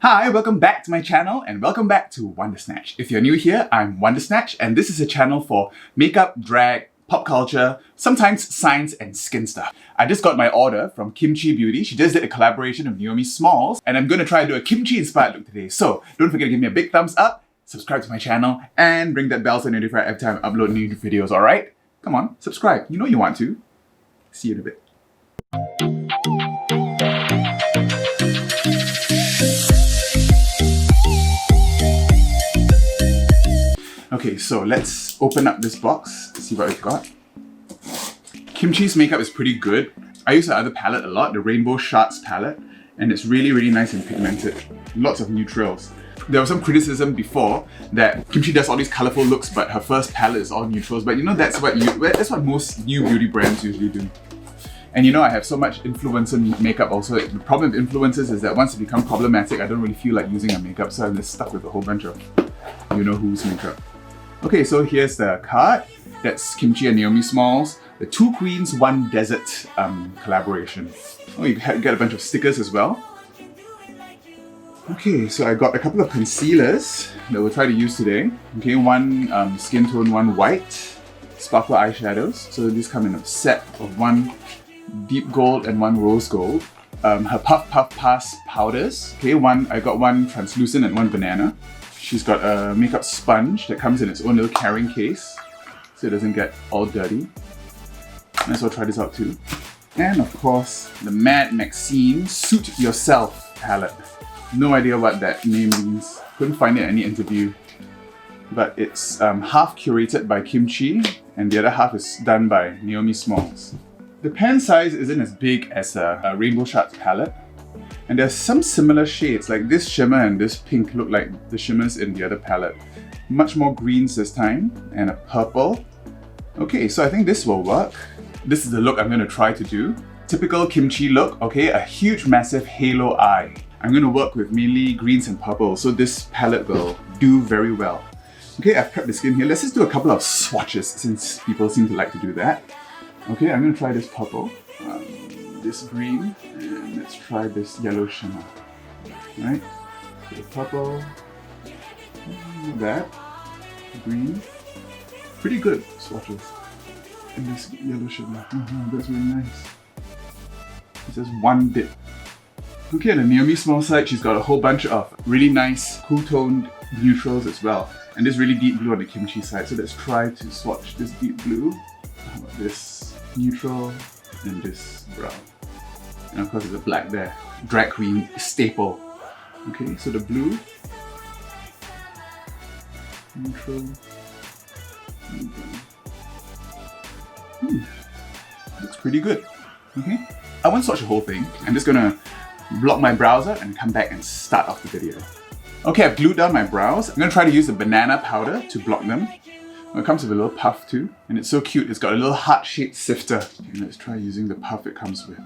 Hi, welcome back to my channel and welcome back to Wonder Snatch. If you're new here, I'm Wonder Snatch and this is a channel for makeup, drag, pop culture, sometimes science and skin stuff. I just got my order from Kimchi Beauty. She just did a collaboration with Naomi Smalls and I'm gonna try to do a kimchi inspired look today. So don't forget to give me a big thumbs up, subscribe to my channel and ring that bell so you're notified every time I upload new videos, alright? Come on, subscribe. You know you want to. See you in a bit. Okay, so let's open up this box to see what we've got. Kimchi's makeup is pretty good. I use the other palette a lot, the Rainbow SHARTS palette, and it's really nice and pigmented. Lots of neutrals. There was some criticism before that Kimchi does all these colorful looks, but her first palette is all neutrals. But you know that's what most new beauty brands usually do. And you know I have so much influencer makeup also. The problem with influencers is that once it becomes problematic, I don't really feel like using her makeup, so I'm just stuck with a whole bunch of you-know-who's makeup. Okay, so here's the card. That's Kimchi and Naomi Smalls. The Two Queens, One Desert collaboration. Oh, you get a bunch of stickers as well. Okay, so I got a couple of concealers that we'll try to use today. Okay, one skin tone, one white, sparkle eyeshadows. So these come in a set of one deep gold and one rose gold. Her Puff Pass powders. Okay, I got one translucent and one banana. She's got a makeup sponge that comes in its own little carrying case so it doesn't get all dirty. Might as well try this out too. And of course, the Mad Maxine Soot Yourself palette. No idea what that name means. Couldn't find it in any interview. But it's half curated by Kimchi and the other half is done by Naomi Smalls. The pan size isn't as big as a Rainbow SHARTS palette. And there's some similar shades, like this shimmer and this pink look like the shimmers in the other palette. Much more greens this time, and a purple. Okay, so I think this will work. This is the look I'm going to try to do. Typical Kimchi look, okay, a huge massive halo eye. I'm going to work with mainly greens and purple, so this palette will do very well. Okay, I've prepped the skin here. Let's just do a couple of swatches since people seem to like to do that. Okay, I'm going to try this purple. This green, and let's try this yellow shimmer. Right? So the purple, that, green, pretty good swatches. And this yellow shimmer, that's really nice. It's just one bit. Okay, on the Naomi Smalls side, she's got a whole bunch of really nice, cool-toned neutrals as well. And this really deep blue on the Kimchi side. So let's try to swatch this deep blue. How about this neutral and this brown. And of course there's a black there. Drag queen staple. Okay, so the blue, neutral, and brown. Looks pretty good. Okay, I won't swatch the whole thing. I'm just gonna block my brows out and come back and start off the video. Okay, I've glued down my brows. I'm gonna try to use the banana powder to block them. It comes with a little puff too, and it's so cute. It's got a little heart-shaped sifter. Okay, let's try using the puff it comes with.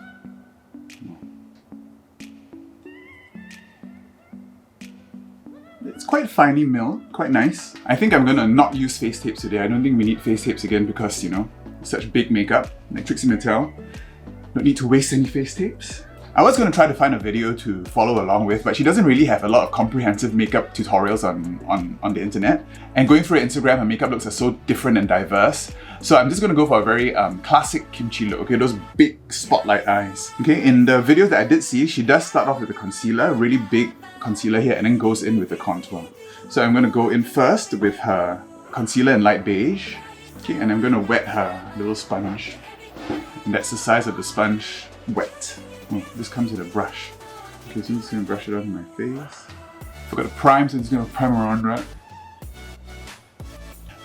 It's quite finely milled, quite nice. I think I'm gonna not use face tapes today. I don't think we need face tapes again because, you know, such big makeup, like Trixie Mattel. Don't need to waste any face tapes. I was going to try to find a video to follow along with, but she doesn't really have a lot of comprehensive makeup tutorials on the internet. And going through her Instagram, her makeup looks are so different and diverse. So I'm just going to go for a very classic Kimchi look, okay? Those big spotlight eyes. Okay, in the video that I did see, she does start off with a concealer, really big concealer here, and then goes in with the contour. So I'm going to go in first with her concealer in light beige. Okay, and I'm going to wet her little sponge. And that's the size of the sponge wet. Oh, this comes with a brush. Okay, so I'm just going to brush it on my face. Forgot to prime, so I'm just going to prime around that.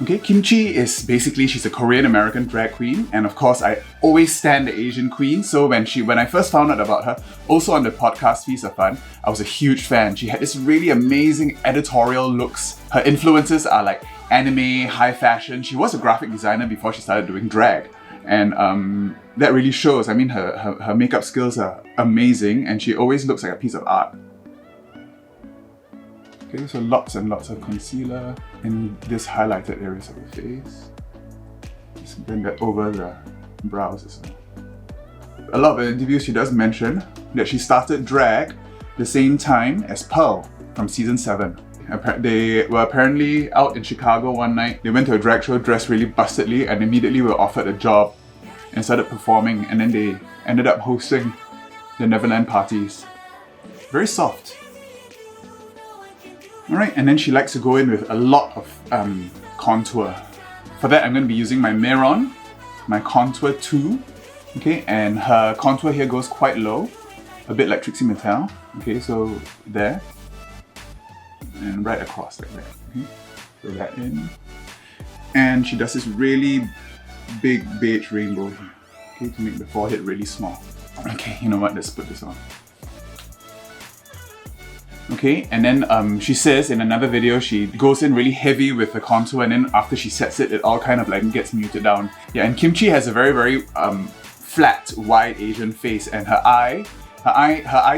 Okay, Kimchi is basically, she's a Korean-American drag queen, and of course I always stand the Asian queen, so when I first found out about her, also on the podcast Feast of Fun, I was a huge fan. She had this really amazing editorial looks. Her influences are like anime, high fashion. She was a graphic designer before she started doing drag. And that really shows. I mean, her makeup skills are amazing and she always looks like a piece of art. Okay, so lots and lots of concealer in this highlighted areas of the face. Just blend that over the brows as well. A lot of the interviews she does mention that she started drag the same time as Pearl from season 7. They were apparently out in Chicago one night. They went to a drag show dressed really bustedly and immediately were offered a job and started performing, and then they ended up hosting the Neverland parties. Very soft. Alright, and then she likes to go in with a lot of contour. For that, I'm going to be using my Miron, my Contour 2. Okay, and her contour here goes quite low, a bit like Trixie Mattel. Okay, so there. And right across like that. Okay, throw that in. And she does this really big beige rainbow here. Okay, to make the forehead really small. Okay, you know what, let's put this on. Okay, and then she says in another video she goes in really heavy with the contour, and then after she sets it, it all kind of like gets muted down. Yeah, and Kimchi has a very flat, wide Asian face, and her eye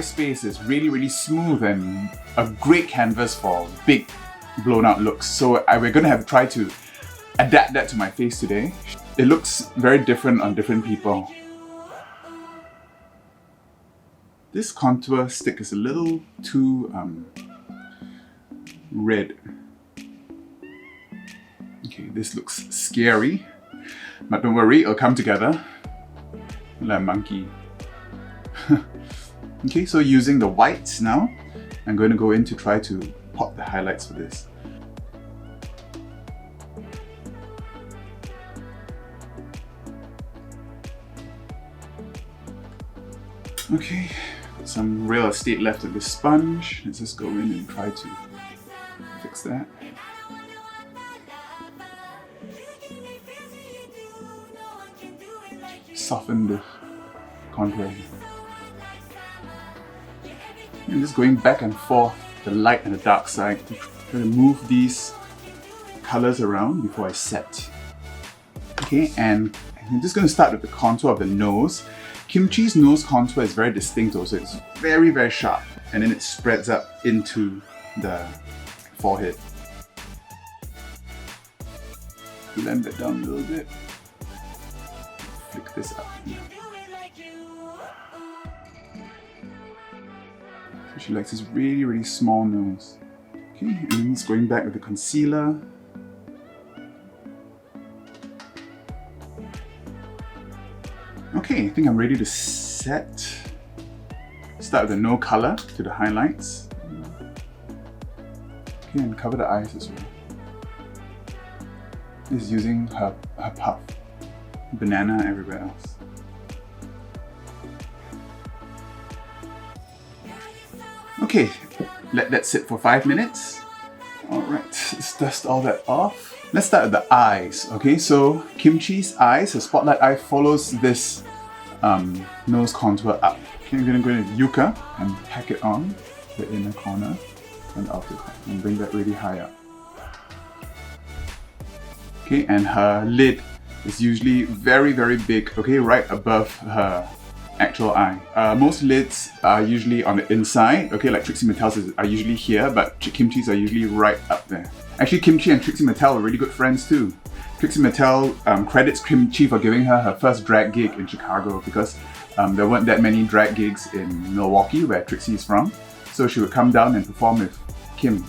space is really smooth and a great canvas for big blown out looks. So we're gonna have to try to adapt that to my face today. It looks very different on different people. This contour stick is a little too red. Okay, this looks scary, but don't worry, it'll come together like a monkey. Okay, so using the whites now, I'm going to go in to try to pop the highlights for this. Okay, some real estate left of the sponge. Let's just go in and try to fix that. Soften the contour. And just going back and forth, the light and the dark side, to try to move these colors around before I set. Okay, and I'm just going to start with the contour of the nose. Kimchi's nose contour is very distinct also. It's very sharp, and then it spreads up into the forehead. Blend it down a little bit. Flick this up. So she likes this really small nose. Okay, and then it's going back with the concealer. Okay, I think I'm ready to set. Start with the no color to the highlights. Okay, and cover the eyes as well. This is using her puff. Banana everywhere else. Okay, let that sit for 5 minutes. Alright, let's dust all that off. Let's start with the eyes. Okay, so Kimchi's eyes, her spotlight eye, follows this nose contour up. Okay, I'm gonna go in with Yucca and pack it on the inner corner and outer corner and bring that really high up. Okay, and her lid is usually very big, okay, right above her actual eye. Most lids are usually on the inside, okay, like Trixie Mattel's are usually here, but Kimchi's are usually right up there. Actually, Kimchi and Trixie Mattel were really good friends too. Trixie Mattel credits Kimchi for giving her her first drag gig in Chicago because there weren't that many drag gigs in Milwaukee, where Trixie is from. So she would come down and perform with Kim.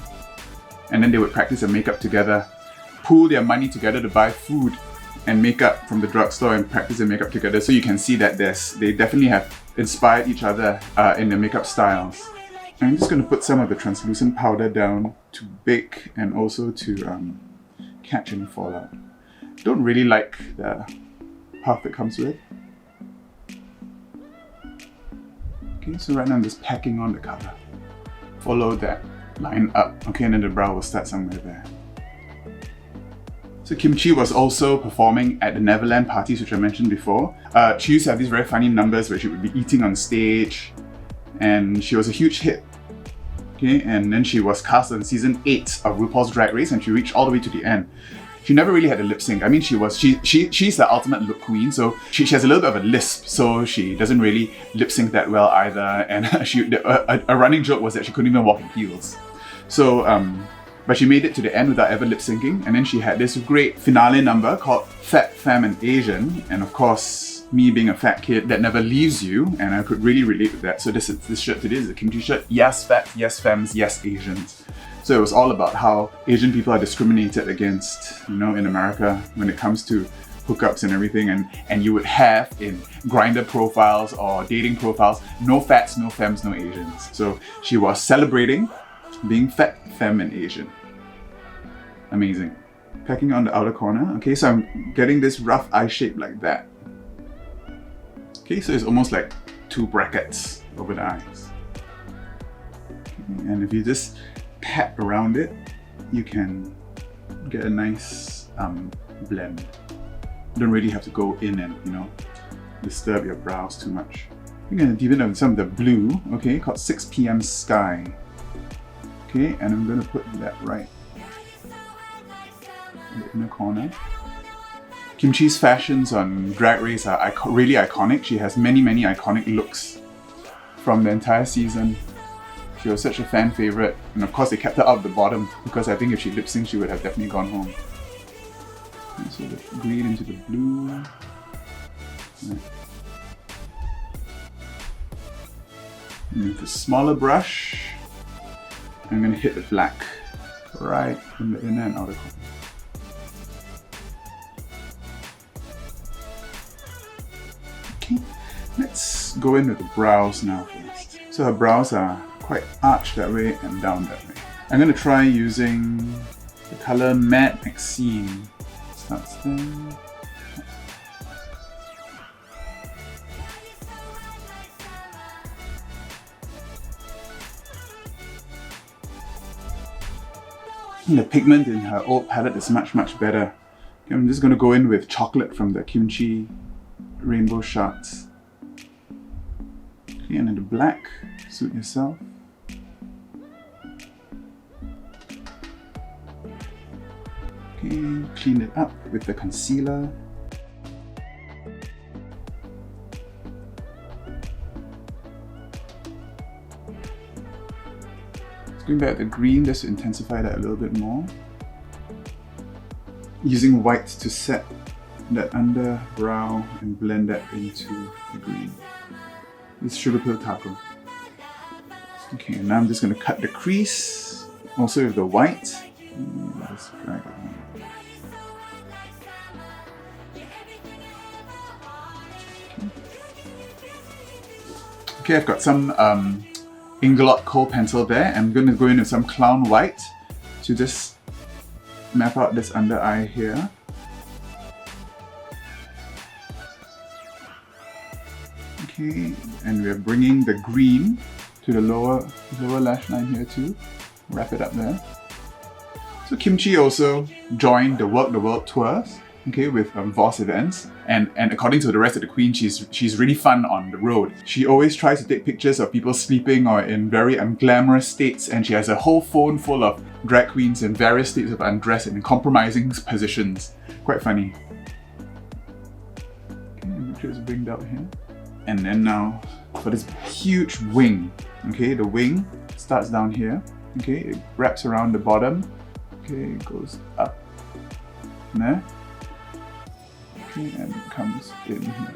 And then they would practice their makeup together, pool their money together to buy food and makeup from the drugstore and practice their makeup together. So you can see that they definitely have inspired each other in their makeup styles. I'm just going to put some of the translucent powder down to bake and also to catch any fallout. Don't really like the puff that comes with. Okay, so right now I'm just packing on the color. Follow that line up, okay, and then the brow will start somewhere there. So Kimchi was also performing at the Neverland parties, which I mentioned before. She used to have these very funny numbers where she would be eating on stage, and she was a huge hit. Okay, and then she was cast on season 8 of RuPaul's Drag Race, and she reached all the way to the end. She never really had a lip sync. I mean, she's the ultimate lip queen, so she has a little bit of a lisp, so she doesn't really lip sync that well either. And a running joke was that she couldn't even walk in heels. So, but she made it to the end without ever lip syncing, and then she had this great finale number called Fat, Femme and Asian, and of course, me being a fat kid that never leaves you, and I could really relate with that. So this shirt today is a kimchi shirt. Yes fat, yes femmes, yes Asians. So it was all about how Asian people are discriminated against, you know, in America when it comes to hookups and everything, and you would have in Grindr profiles or dating profiles, no fats, no femmes, no Asians. So she was celebrating being fat, femme, and Asian. Amazing. Packing on the outer corner. Okay, so I'm getting this rough eye shape like that. Okay, so it's almost like 2 brackets over the eyes. Okay, and if you just pat around it, you can get a nice blend. You don't really have to go in and, you know, disturb your brows too much. I'm going to deepen up some of the blue, okay, called 6 p.m. Sky. Okay, and I'm going to put that right in the inner corner. Kimchi's fashions on Drag Race are really iconic. She has many, many iconic looks from the entire season. She was such a fan favorite, and of course they kept her out of the bottom because I think if she lip synced, she would have definitely gone home. And so the green into the blue. Right. And with a smaller brush, I'm going to hit the black right in the inner and outer corner. Okay, let's go in with the brows now first. So her brows are quite arched that way and down that way. I'm going to try using the color Mad Maxine. Starts there. And the pigment in her old palette is much, much better. Okay, I'm just going to go in with chocolate from the Kimchi Rainbow Sharts. Okay, and then the black, Suit Yourself. Okay, clean it up with the concealer. Just going back at the green just to intensify that a little bit more. Using white to set that under brow and blend that into the green. It's Sugar Pill Taco. Okay, and now I'm just going to cut the crease, also with the white. Just drag it on. Okay, I've got some Inglot Kohl pencil there. I'm going to go in with some Clown White to just map out this under eye here. Okay, and we're bringing the green to the lower lash line here too. Wrap it up there. So Kimchi also joined the Work the World tours, okay, with Voss events, and according to the rest of the Queen, she's really fun on the road. She always tries to take pictures of people sleeping or in very unglamorous states, and she has a whole phone full of drag queens in various states of undress and in compromising positions. Quite funny. Okay, make sure it's winged out here. And then now for this huge wing, okay, the wing starts down here, okay, it wraps around the bottom, okay, it goes up there. Okay, and it comes in here.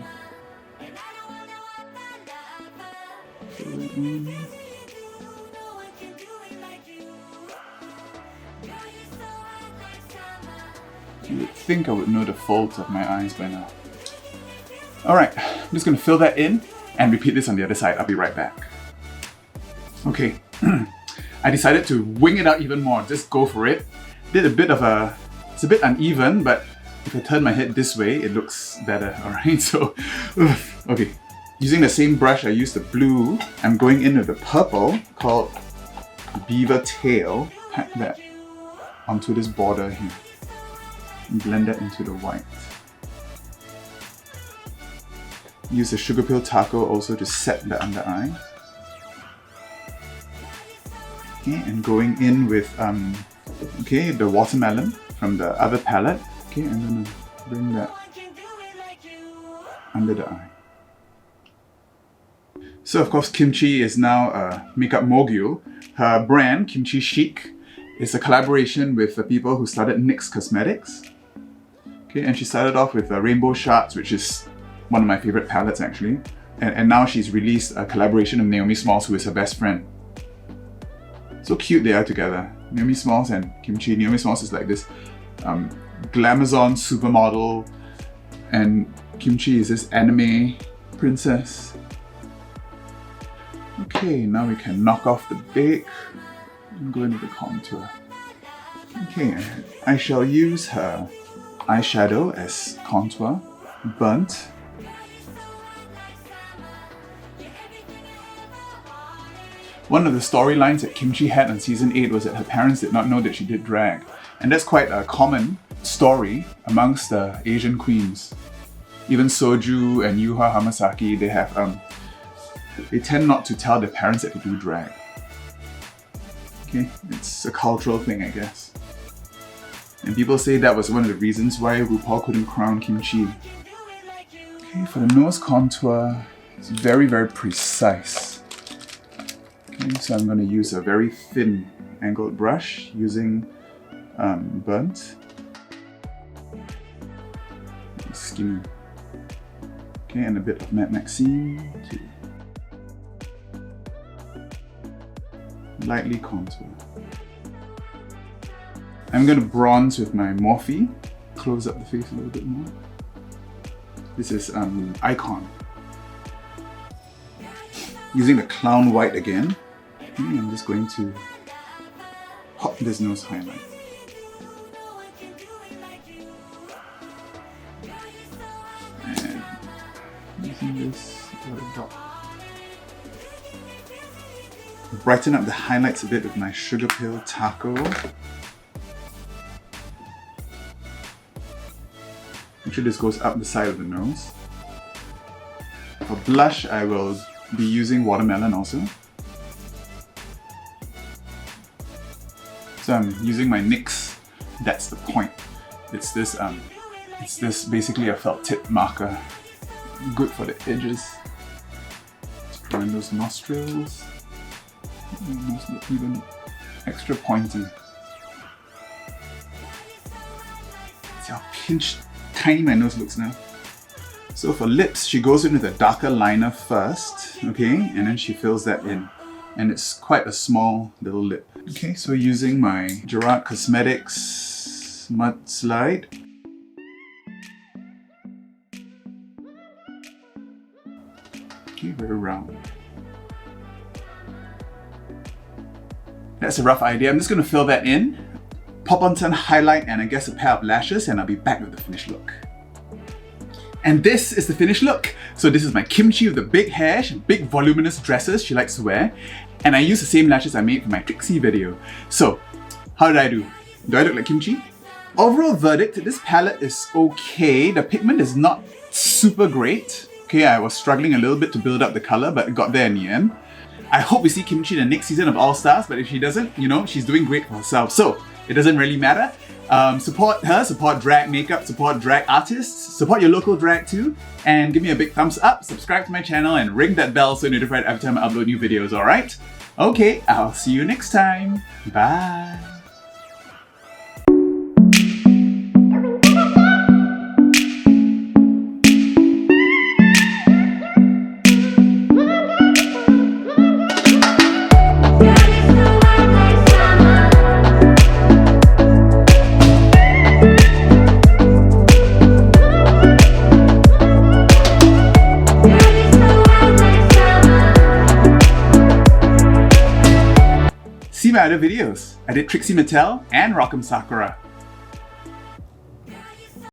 You would think I would know the folds of my eyes by now. Alright, I'm just going to fill that in and repeat this on the other side. I'll be right back. Okay, I decided to wing it out even more, just go for it. Did a bit of it's a bit uneven, but if I turn my head this way, it looks better, alright? So, okay. Using the same brush, I used the blue. I'm going in with the purple called Beaver Tail. Pack that onto this border here. And blend that into the white. Use the Sugar Pill Taco also to set the under eye. Okay, and going in with okay, the watermelon from the other palette. Okay, I'm gonna bring that under the eye. So of course Kimchi is now a makeup mogul. Her brand, Kimchi CHIC, is a collaboration with the people who started NYX Cosmetics. Okay, and she started off with Rainbow Sharts, which is one of my favorite palettes actually. And now she's released a collaboration with Naomi Smalls, who is her best friend. So cute they are together. Naomi Smalls and Kimchi. Naomi Smalls is like this glamazon supermodel, and Kimchi is this anime princess. Okay, now we can knock off the bake and go into the contour. Okay, I shall use her eyeshadow as contour, Burnt. One of the storylines that Kimchi had on season 8 was that her parents did not know that she did drag. And that's quite a common story amongst the Asian queens. Even Soju and Yuha Hamasaki, they tend not to tell their parents that they do drag. Okay, it's a cultural thing, I guess. And people say that was one of the reasons why RuPaul couldn't crown Kimchi. Okay, for the nose contour, it's very, very precise. Okay, so I'm going to use a very thin angled brush using Burnt. Skinny. Okay, and a bit of Mad Maxine to lightly contour. I'm going to bronze with my Morphe. Close up the face a little bit more. This is Icon. Using the Clown White again. Okay, I'm just going to pop this nose highlight. And using this dot. Brighten up the highlights a bit with my Sugar Pill Taco. Make sure this goes up the side of the nose. For blush, I will be using Watermelon also. So I'm using my NYX That's the Point. It's this basically a felt tip marker. Good for the edges. Let's draw in those nostrils. Almost look even extra pointy. See how pinched, tiny my nose looks now. So for lips, she goes in with a darker liner first, okay, and then she fills that in. And it's quite a small little lip. Okay, so using my GERARD Cosmetics Mudslide. Okay, very round. That's a rough idea. I'm just going to fill that in, pop on some highlight, and I guess a pair of lashes, and I'll be back with the finished look. And this is the finished look. So this is my Kimchi with the big hair, big voluminous dresses she likes to wear. And I use the same lashes I made for my Trixie video. So, how did I do? Do I look like Kimchi? Overall verdict, this palette is okay. The pigment is not super great. Okay, I was struggling a little bit to build up the color, but it got there in the end. I hope we see Kimchi in the next season of All Stars, but if she doesn't, you know, she's doing great for herself. So, it doesn't really matter. Support her, support drag makeup, support drag artists, support your local drag too, and give me a big thumbs up, subscribe to my channel, and ring that bell so you're notified every time I upload new videos, alright? Okay, I'll see you next time. Bye! See my other videos. I did Trixie Mattel and Rock'em Sakura.